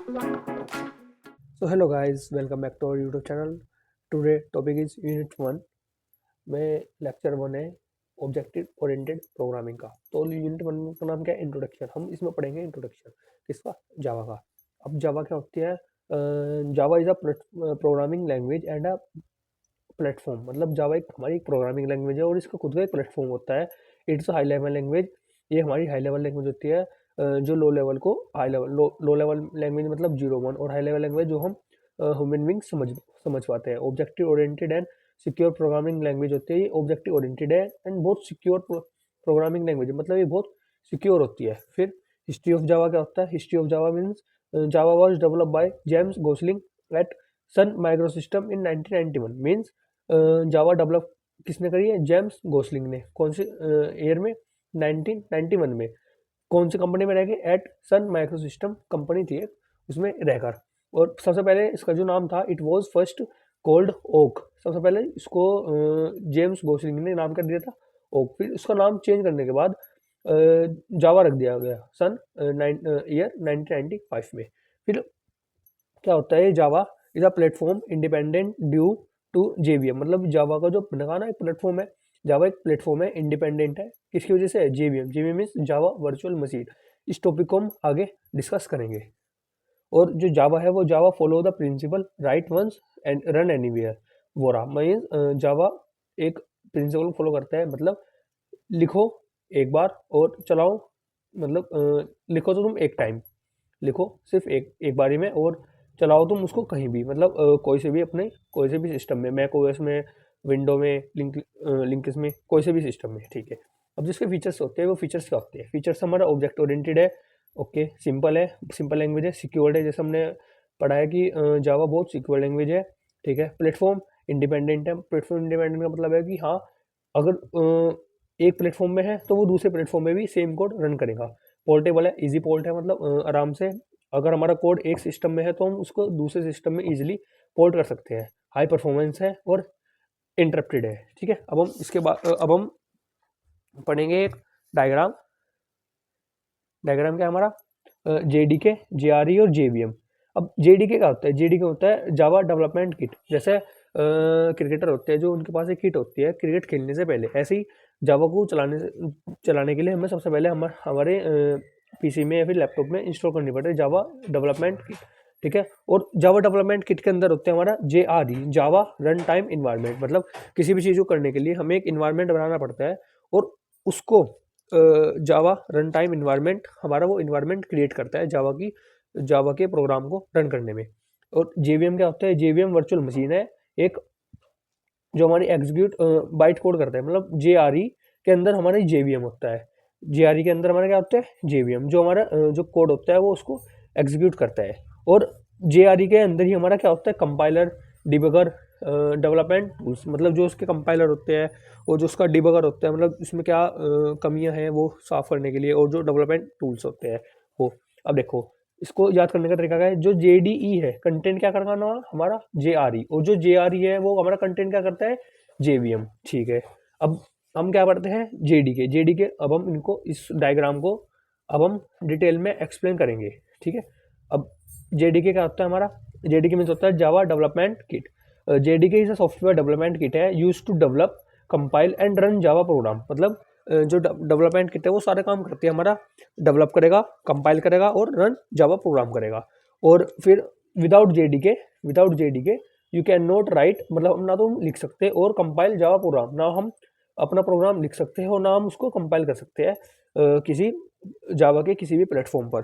So hello guys, welcome back to our YouTube channel. Today topic is Unit 1 में lecture 1 है objective oriented programming का। तो unit 1 का नाम क्या है? इंट्रोडक्शन। हम इसमें पढ़ेंगे इंट्रोडक्शन किसका? जावा का। अब जावा क्या होती है? जावा is a programming language and a platform. मतलब जावा एक हमारी प्रोग्रामिंग लैंग्वेज है और इसका खुद का एक प्लेटफॉर्म होता है। It's high level language. ये हमारी हाई लेवल लैंग्वेज होती है जो लो लेवल को high level low level language मतलब 0 1 और हाई लेवल लैंग्वेज जो हम ह्यूमन बींग समझ पाते हैं। Objective oriented and secure programming language होती है। ये ऑब्जेक्टिव ओरिएंटेड है एंड बहुत सिक्योर प्रोग्रामिंग लैंग्वेज है, मतलब ये बहुत सिक्योर होती है। फिर हिस्ट्री ऑफ जावा क्या होता है? History of Java means Java was developed by James Gosling at Sun Microsystem in 1991। Means Java develop किसने करी है? जेम्स गोसलिंग ने। कौन से ईयर में? 1991 में। कौन सी कंपनी में रह के? एट सन माइक्रोसिस्टम कंपनी थी एक, उसमें रहकर। और सबसे पहले इसका जो नाम था, it was first called Oak. सबसे पहले इसको जेम्स गोसलिंग ने नाम कर दिया था ओक। फिर उसका नाम चेंज करने के बाद जावा रख दिया गया सन ईयर 1995 में। फिर क्या होता है? Java is a platform independent due to JVM. मतलब जावा का जो मैंने कहा ना, एक प्लेटफॉर्म है। जावा एक प्लेटफॉर्म है, इंडिपेंडेंट है। किसकी वजह से? JVM. JVM means Java virtual machine. इस टॉपिक को हम आगे डिस्कस करेंगे। और जो जावा है वो Java follow the principle write once and run anywhere. वोरा मीन्स जावा एक प्रिंसिपल फॉलो करता है, मतलब लिखो एक बार और चलाओ। मतलब लिखो तो तुम एक टाइम लिखो, सिर्फ एक बारी में, और चलाओ तुम उसको कहीं भी। मतलब कोई से भी सिस्टम में, मैक ओएस में, विंडो में, लिंक्स में, कोई से भी सिस्टम में, ठीक है। अब जिसके फीचर्स होते हैं वो फीचर्स क्या होते हैं? फीचर्स हमारा ऑब्जेक्ट ओरिएंटेड है, ओके, सिंपल है, सिंपल लैंग्वेज है, सिक्योर्ड है, जैसे हमने पढ़ा है कि जावा बहुत सिक्योर लैंग्वेज है, ठीक है। प्लेटफॉर्म इंडिपेंडेंट है। प्लेटफॉर्म इंडिपेंडेंट का मतलब है कि हाँ, अगर एक प्लेटफॉर्म में है तो वो दूसरे प्लेटफॉर्म में भी सेम कोड रन करेगा। पोर्टेबल है, इजी पोर्ट है, मतलब आराम से अगर हमारा कोड एक सिस्टम में है तो हम उसको दूसरे सिस्टम में इजीली पोर्ट कर सकते हैं। हाई परफॉर्मेंस है और इंटरप्टेड है, ठीक है। अब हम इसके बाद अब हम पढ़ेंगे एक डायग्राम। डायग्राम क्या है हमारा? जेडीके, जेआरई और जेवीएम। अब जेडीके क्या होता है? जेडीके होता है जावा डेवलपमेंट किट। जैसे क्रिकेटर होते हैं जो उनके पास एक किट होती है क्रिकेट खेलने से पहले, ऐसे ही जावा को चलाने के लिए हमें सबसे पहले हमारे पीसी में या फिर लैपटॉप में इंस्टॉल करनी पड़ती है जावा डेवलपमेंट किट, ठीक है। और जावा डेवलपमेंट किट के अंदर होते हैं हमारा जेआरई, जावा रन टाइम इन्वायरमेंट। मतलब किसी भी चीज़ को करने के लिए हमें एक इन्वायरमेंट बनाना पड़ता है और उसको जावा रन टाइम इन्वायरमेंट हमारा वो इन्वायरमेंट क्रिएट करता है जावा के प्रोग्राम को रन करने में। और जेवीएम क्या होता है? जेवीएम वर्चुअल मशीन है एक, जो हमारी एग्जीक्यूट बाइट कोड करता है। मतलब जेआरई के अंदर हमारा जेवीएम होता है। जेआरई के अंदर हमारा क्या होता है? जेवीएम, जो हमारा जो कोड होता है वो उसको एग्जीक्यूट करता है। और जेआरई के अंदर ही हमारा क्या होता है? Compiler, debugger, development tools. मतलब जो उसके कंपाइलर होते हैं और जो उसका डिबगर होता है, मतलब इसमें क्या कमियां हैं वो साफ करने के लिए, और जो डेवलपमेंट टूल्स होते हैं वो। अब देखो, इसको याद करने का तरीका क्या है? जो जेडीई है, कंटेंट क्या करना हमारा? जेआरई। और जो जेआरई है वो हमारा कंटेंट क्या करता है? जेवीएम, ठीक है। अब हम क्या करते हैं? जेडीके। जेडीके अब हम इनको, इस डायग्राम को अब हम डिटेल में एक्सप्लेन करेंगे, ठीक है। अब जेडीके क्या होता है हमारा? जेडीके मीन्स होता है Java development kit. JDK is a software development kit है use to develop, compile and run Java program. मतलब जो डेवलपमेंट किट है वो सारे काम करती है हमारा, डेवलप करेगा, कंपाइल करेगा और रन जावा प्रोग्राम करेगा। और फिर without JDK you can not right, मतलब हम ना तो हम लिख सकते और कंपाइल जावा प्रोग्राम, ना हम अपना प्रोग्राम लिख सकते हैं और ना हम उसको कंपाइल कर सकते हैं किसी जावा के किसी भी प्लेटफॉर्म पर,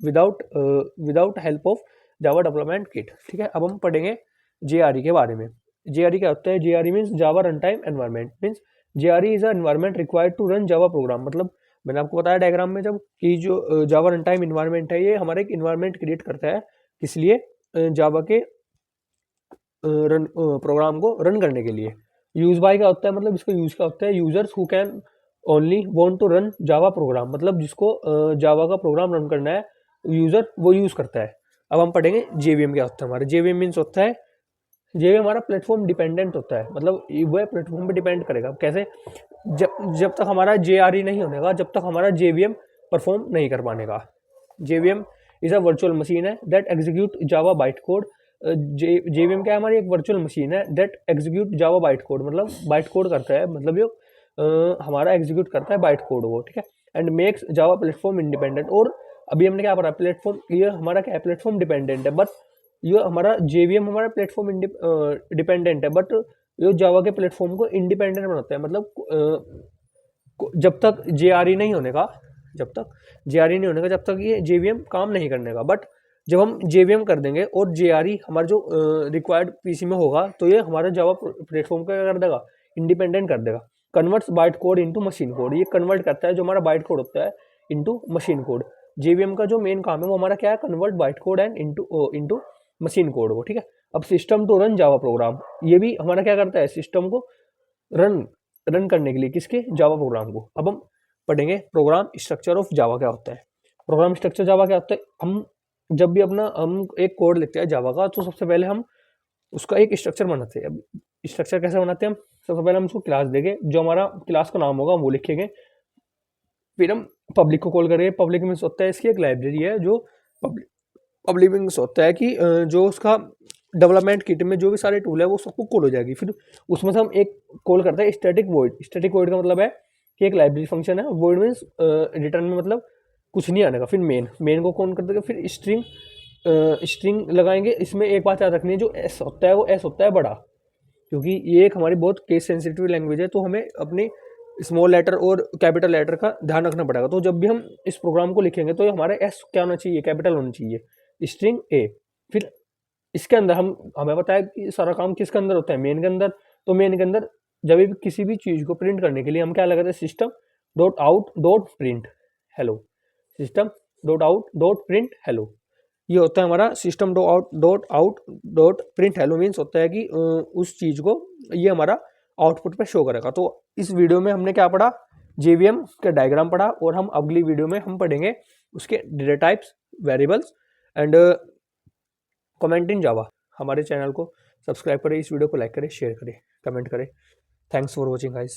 without help of Java development kit, ठीक है। अब हम पढ़ेंगे जेआरई के बारे में। जेआरई क्या होता है? JRE means Java run time environment. Means JRE is a environment required to run Java program. मतलब मैंने आपको बताया डायग्राम में जब कि जो जावा रन टाइम इन्वायरमेंट है, ये हमारे एक इन्वायरमेंट क्रिएट करता है, किस लिए? जावा के रन प्रोग्राम को रन करने के लिए। यूज बाय क्या होता है? मतलब इसका यूज क्या होता है? Users who can only want to run Java program. मतलब जिसको जावा का प्रोग्राम रन करना है, यूजर वो यूज करता है। अब हम पढ़ेंगे जेवीएम क्या होता है हमारा। जेवीएम मीन्स होता है, जेवीएम हमारा प्लेटफॉर्म डिपेंडेंट होता है। मतलब वह प्लेटफॉर्म पे डिपेंड करेगा। कैसे? जब तक हमारा जेआरई नहीं होने का, जब तक हमारा जेवीएम परफॉर्म नहीं कर पाने का। JVM is a virtual machine है that execute Java byte code. JVM क्या है, हमारी एक वर्चुअल मशीन है that execute Java byte code, मतलब बाइट कोड करता है, मतलब ये हमारा एग्जीक्यूट करता है बाइट कोड वो, ठीक है। And makes Java platform independent, और अभी हमने क्या पढ़ा, प्लेटफॉर्म, ये हमारा क्या है, प्लेटफॉर्म डिपेंडेंट है, बट ये हमारा जेवीएम हमारा प्लेटफॉर्म डिपेंडेंट है, बट ये जावा के प्लेटफॉर्म को इंडिपेंडेंट बनाता है, मतलब जब तक जेआरई नहीं होने का, जब तक ये जेवीएम काम नहीं करने का। बट जब हम जेवीएम कर देंगे और जेआरई हमारा जो रिक्वायर्ड पीसी में होगा, तो ये हमारा जावा प्लेटफॉर्म को क्या कर देगा, इंडिपेंडेंट कर देगा। Converts byte code into machine code, ये कन्वर्ट करता है जो हमारा बाइट कोड होता है इनटू मशीन कोड। जेवीएम का जो मेन काम है वो हमारा क्या है, convert byte code and into machine code को, ठीक है। अब system to run Java program, ये भी हमारा क्या करता है, सिस्टम को रन करने के लिए, किसके, जावा प्रोग्राम को। अब हम पढ़ेंगे प्रोग्राम स्ट्रक्चर ऑफ जावा क्या होता है। प्रोग्राम स्ट्रक्चर जावा क्या होता है, हम जब भी हम एक कोड लिखते हैं जावा का, तो सबसे पहले हम उसका एक स्ट्रक्चर बनाते हैं। अब स्ट्रक्चर कैसे बनाते हैं हम, सबसे पहले हम उसको क्लास देंगे, जो हमारा क्लास का नाम होगा वो लिखेंगे, फिर हम पब्लिक को कॉल करेंगे। पब्लिक मीन्स होता है इसकी एक लाइब्रेरी है, जो पब्लिक मीन्स होता है कि जो उसका डेवलपमेंट किट में जो भी सारे टूल है वो सबको कॉल हो जाएगी। फिर उसमें से हम एक कॉल करते हैं स्टैटिक वॉइड। स्टैटिक वॉइड का मतलब है कि एक लाइब्रेरी फंक्शन है, वॉइड मीन्स रिटर्न में मतलब कुछ नहीं आने का। फिर मेन को कॉल कर देगा, फिर स्ट्रिंग लगाएंगे। इसमें एक बात याद रखनी है, जो एस होता है वो एस होता है बड़ा, क्योंकि ये एक हमारी बहुत केस सेंसिटिव लैंग्वेज है, तो हमें अपनी स्मॉल लेटर और कैपिटल लेटर का ध्यान रखना पड़ेगा। तो जब भी हम इस प्रोग्राम को लिखेंगे तो हमारा एस क्या होना चाहिए, कैपिटल होना चाहिए, स्ट्रिंग ए। फिर इसके अंदर हमें पता है कि सारा काम किसके अंदर होता है, मेन के अंदर। तो मेन के अंदर जब भी किसी भी चीज़ को प्रिंट करने के लिए हम क्या लगाते हैं, system dot out dot print hello, system dot out dot print hello. ये होता है हमारा system dot out dot print hello, means होता है कि उस चीज़ को ये हमारा आउटपुट पे शो करेगा। तो इस वीडियो में हमने क्या पढ़ा, जेवीएम के डायग्राम पढ़ा, और हम अगली वीडियो में हम पढ़ेंगे उसके data types, variables and comment in Java. हमारे चैनल को सब्सक्राइब करें, इस वीडियो को लाइक करें, शेयर करें, कमेंट करें। Thanks for watching guys.